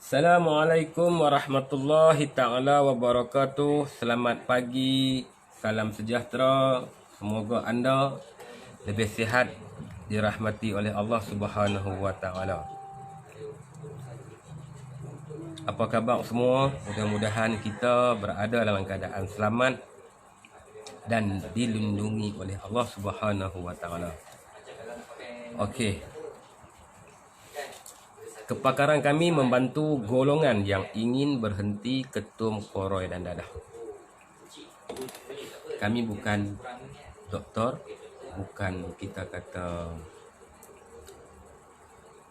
Assalamualaikum warahmatullahi ta'ala wabarakatuh. Selamat pagi, salam sejahtera. Semoga anda lebih sihat, dirahmati oleh Allah Subhanahu wa ta'ala. Apa khabar semua? Mudah-mudahan kita berada dalam keadaan selamat dan dilindungi oleh Allah Subhanahu wa ta'ala. Okey. Kepakaran kami membantu golongan yang ingin berhenti ketum, koroi dan dadah. Kami bukan doktor, bukan kita kata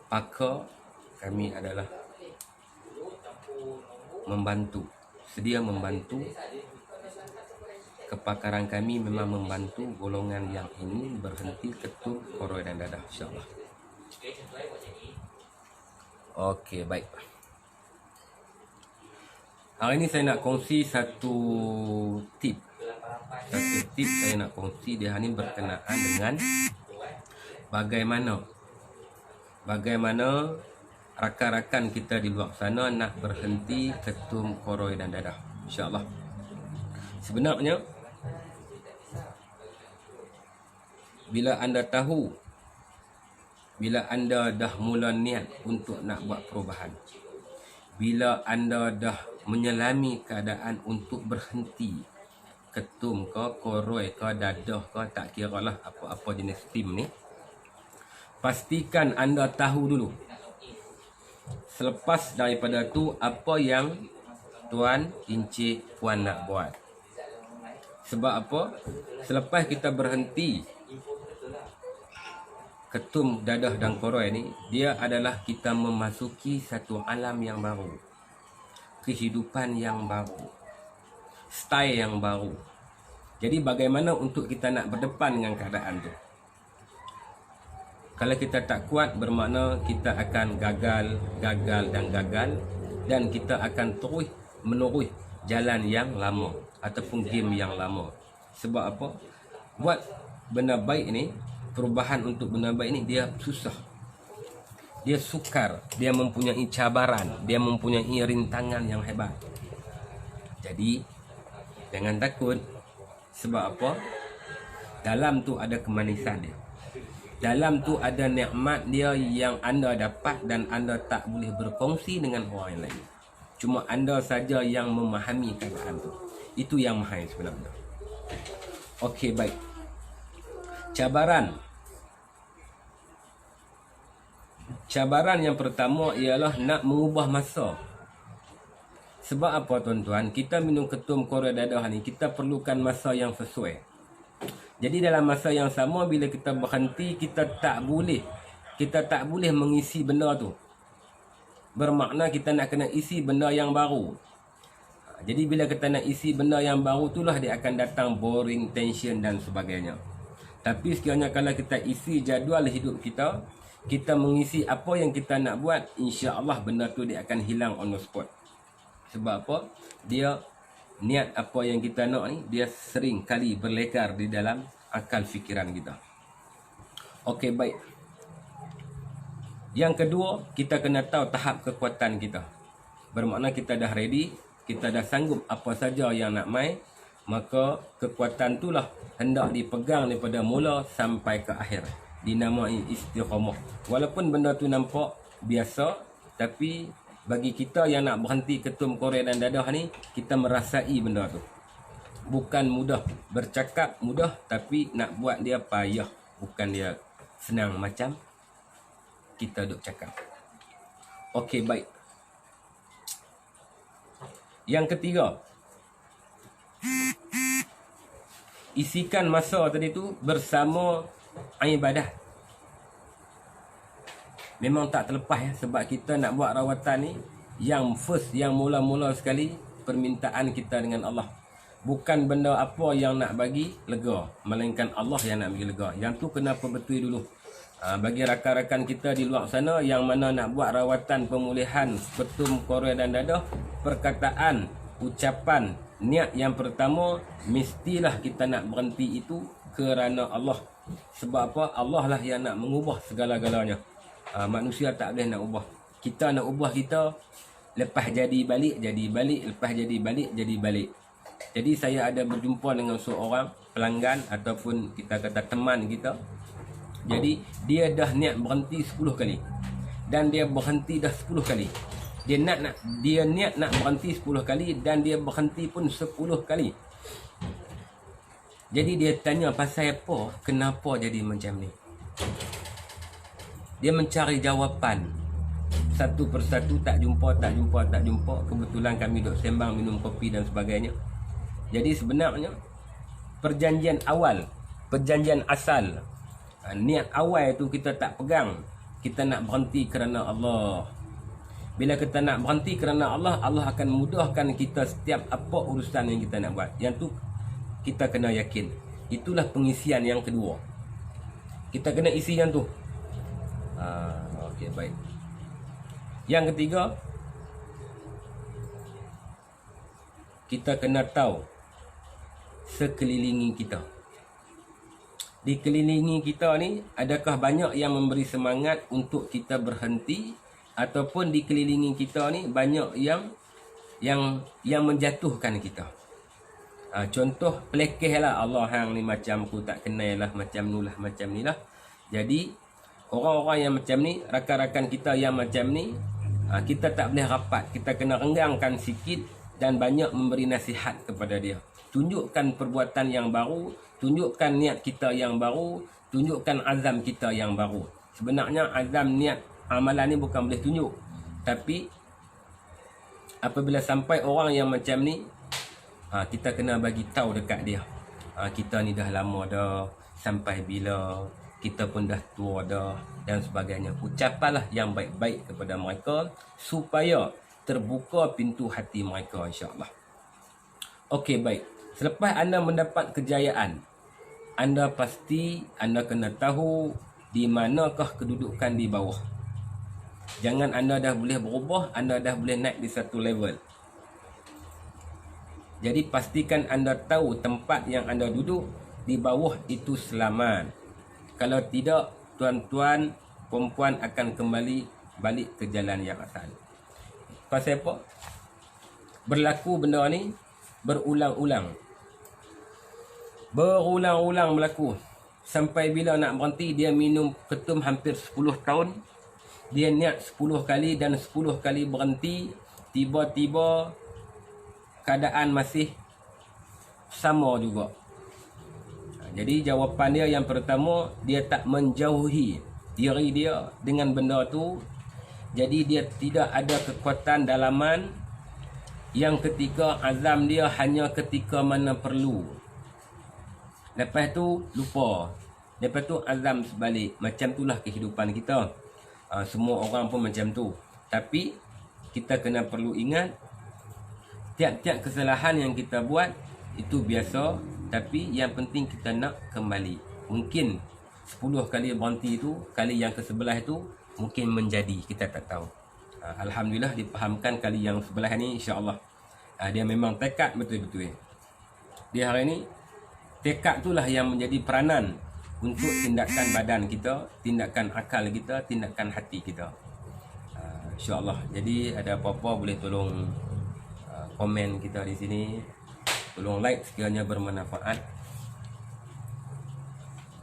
pakar. Kami adalah membantu, sedia membantu. Kepakaran kami memang membantu golongan yang ingin berhenti ketum, koroi dan dadah, insyaAllah. Okey, baik. Hari ini saya nak kongsi satu tip. Satu tip saya nak kongsi dia hari ini berkenaan dengan bagaimana rakan-rakan kita di luar sana nak berhenti ketum, koroi dan dadah, insyaAllah. Sebenarnya bila anda tahu, bila anda dah mula niat untuk nak buat perubahan, bila anda dah menyelami keadaan untuk berhenti ketum ke, koroi ke, dadah ke, tak kira lah apa-apa jenis tim ni, pastikan anda tahu dulu. Selepas daripada tu, apa yang tuan, encik, puan nak buat. Sebab apa? Selepas kita berhenti ketum, dadah dan koroi ni, dia adalah kita memasuki satu alam yang baru, kehidupan yang baru, style yang baru. Jadi bagaimana untuk kita nak berdepan dengan keadaan tu? Kalau kita tak kuat, bermakna kita akan gagal dan kita akan terus menerus jalan yang lama ataupun game yang lama. Sebab apa? Buat benda baik ni, perubahan untuk benda baik ni, dia susah, dia sukar, dia mempunyai cabaran, dia mempunyai rintangan yang hebat. Jadi jangan takut. Sebab apa? Dalam tu ada kemanisan dia, dalam tu ada nikmat dia yang anda dapat dan anda tak boleh berkongsi dengan orang lain. Cuma anda saja yang memahami keadaan tu. Itu yang mahal sebenarnya. Okey, baik. Cabaran yang pertama ialah nak mengubah masa. Sebab apa tuan-tuan? Kita minum ketum, koroi, dadah ni, kita perlukan masa yang sesuai. Jadi dalam masa yang sama, bila kita berhenti, kita tak boleh mengisi benda tu. Bermakna kita nak kena isi benda yang baru. Jadi bila kita nak isi benda yang baru, itulah dia akan datang boring, tension dan sebagainya. Tapi sekiranya kalau kita isi jadual hidup kita, kita mengisi apa yang kita nak buat, insya-Allah benda tu dia akan hilang on the spot. Sebab apa? Dia niat apa yang kita nak ni, dia sering kali berlekar di dalam akal fikiran kita. Okey, baik. Yang kedua, kita kena tahu tahap kekuatan kita. Bermakna kita dah ready, kita dah sanggup apa saja yang nak mai, maka kekuatan itulah hendak dipegang daripada mula sampai ke akhir. Dinamai istiqamah. Walaupun benda tu nampak biasa, tapi bagi kita yang nak berhenti ketum, koroi dan dadah ni, kita merasai benda tu. Bukan mudah. Bercakap mudah, tapi nak buat dia payah. Bukan dia senang macam kita duk cakap. Okey, baik. Yang ketiga, isikan masa tadi tu bersama ibadah. Memang tak terlepas ya, sebab kita nak buat rawatan ni, yang first, yang mula-mula sekali, permintaan kita dengan Allah. Bukan benda apa yang nak bagi lega, melainkan Allah yang nak bagi lega. Yang tu kena perbetul dulu. Bagi rakan-rakan kita di luar sana yang mana nak buat rawatan pemulihan ketum, koroi dan dadah, perkataan, ucapan, niat yang pertama, mestilah kita nak berhenti itu kerana Allah. Sebab apa? Allah lah yang nak mengubah segala-galanya. Manusia tak boleh nak ubah. Kita nak ubah kita, lepas jadi balik, lepas jadi balik, jadi balik. Jadi saya ada berjumpa dengan seorang pelanggan ataupun kita kata teman kita. Jadi dia dah niat berhenti 10 kali. Dan dia berhenti dah 10 kali. Dia niat nak berhenti 10 kali dan dia berhenti pun 10 kali. Jadi dia tanya pasal apa, kenapa jadi macam ni. Dia mencari jawapan. Satu persatu tak jumpa. Kebetulan kami duduk sembang minum kopi dan sebagainya. Jadi sebenarnya perjanjian awal, perjanjian asal, niat awal tu kita tak pegang. Kita nak berhenti kerana Allah. Bila kita nak berhenti kerana Allah, Allah akan mudahkan kita setiap apa urusan yang kita nak buat. Yang tu kita kena yakin. Itulah pengisian yang kedua. Kita kena isi yang tu. Okey, baik. Yang ketiga, kita kena tahu sekelilingi kita. Di kelilingi kita ni, adakah banyak yang memberi semangat untuk kita berhenti, ataupun di kelilingi kita ni banyak yang menjatuhkan kita. Contoh pelekeh lah, Allah hang ni macam aku tak kenal lah, macam nu lah, macam ni lah. Jadi orang-orang yang macam ni, rakan-rakan kita yang macam ni, kita tak boleh rapat. Kita kena renggangkan sikit dan banyak memberi nasihat kepada dia. Tunjukkan perbuatan yang baru, tunjukkan niat kita yang baru, tunjukkan azam kita yang baru. Sebenarnya azam, niat, amalan ni bukan boleh tunjuk. Tapi apabila sampai orang yang macam ni, kita kena bagi tahu dekat dia. Kita ni dah lama dah, sampai bila, kita pun dah tua dah dan sebagainya. Ucapkanlah yang baik-baik kepada mereka supaya terbuka pintu hati mereka, insya-Allah. Okey, baik. Selepas anda mendapat kejayaan, anda pasti anda kena tahu di manakah kedudukan di bawah. Jangan anda dah boleh berubah, anda dah boleh naik di satu level. Jadi pastikan anda tahu tempat yang anda duduk di bawah itu selamat. Kalau tidak, tuan-tuan, perempuan akan kembali balik ke jalan yang asal. Pasal apa? Berlaku benda ni berulang-ulang. Berulang-ulang berlaku. Sampai bila nak berhenti, dia minum ketum hampir 10 tahun. Dia niat 10 kali dan 10 kali berhenti. Tiba-tiba keadaan masih sama juga. Jadi jawapan dia yang pertama, dia tak menjauhi diri dia dengan benda tu. Jadi dia tidak ada kekuatan dalaman. Yang ketiga, azam dia hanya ketika mana perlu. Lepas tu lupa. Lepas tu azam sebalik. Macam itulah kehidupan kita. Semua orang pun macam tu. Tapi kita kena perlu ingat, tiap-tiap kesalahan yang kita buat itu biasa, tapi yang penting kita nak kembali. Mungkin 10 kali berhenti itu, kali yang ke-11 itu mungkin menjadi, kita tak tahu. Alhamdulillah dipahamkan kali yang sebelah ni, insya-Allah. Dia memang tekad betul-betul. Di hari ni tekad itulah yang menjadi peranan untuk tindakan badan kita, tindakan akal kita, tindakan hati kita. Insya-Allah. Jadi ada apa-apa boleh tolong komen kita di sini. Tolong like sekiranya bermanfaat.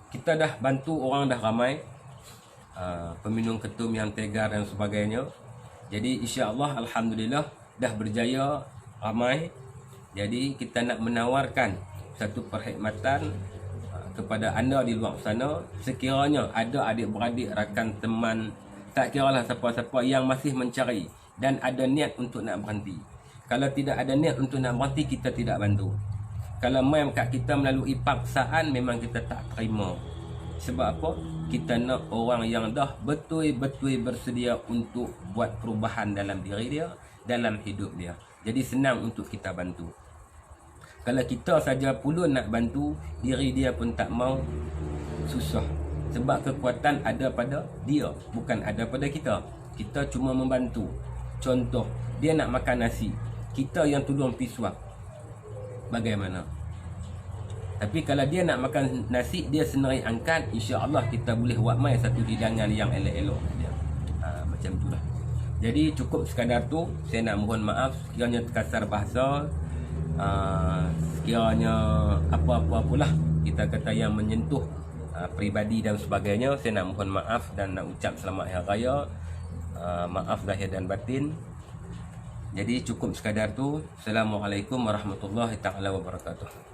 Kita dah bantu orang dah ramai, peminum ketum yang tegar dan sebagainya. Jadi insya-Allah, alhamdulillah dah berjaya ramai. Jadi kita nak menawarkan satu perkhidmatan kepada anda di luar sana. Sekiranya ada adik-beradik, rakan, teman, tak kiralah siapa-siapa yang masih mencari dan ada niat untuk nak berhenti. Kalau tidak ada niat untuk nak berhenti, kita tidak bantu. Kalau main kat kita melalui paksaan, memang kita tak terima. Sebab apa? Kita nak orang yang dah betul-betul bersedia untuk buat perubahan dalam diri dia, dalam hidup dia. Jadi senang untuk kita bantu. Kalau kita saja pula nak bantu, diri dia pun tak mau, susah. Sebab kekuatan ada pada dia, bukan ada pada kita. Kita cuma membantu. Contoh, dia nak makan nasi, kita yang tolong pisuap. Bagaimana? Tapi kalau dia nak makan nasi, dia sendiri angkat, insya-Allah kita boleh buat mai satu hidangan yang elok-elok dia. Macam itulah. Jadi cukup sekadar tu. Saya nak mohon maaf sekiranya terkasar bahasa, sekiranya apa-apa-apalah kita kata yang menyentuh peribadi dan sebagainya. Saya nak mohon maaf dan nak ucap selamat hari raya. Maaf lahir dan batin. Jadi cukup sekadar tu. Assalamualaikum warahmatullahi taala wabarakatuh.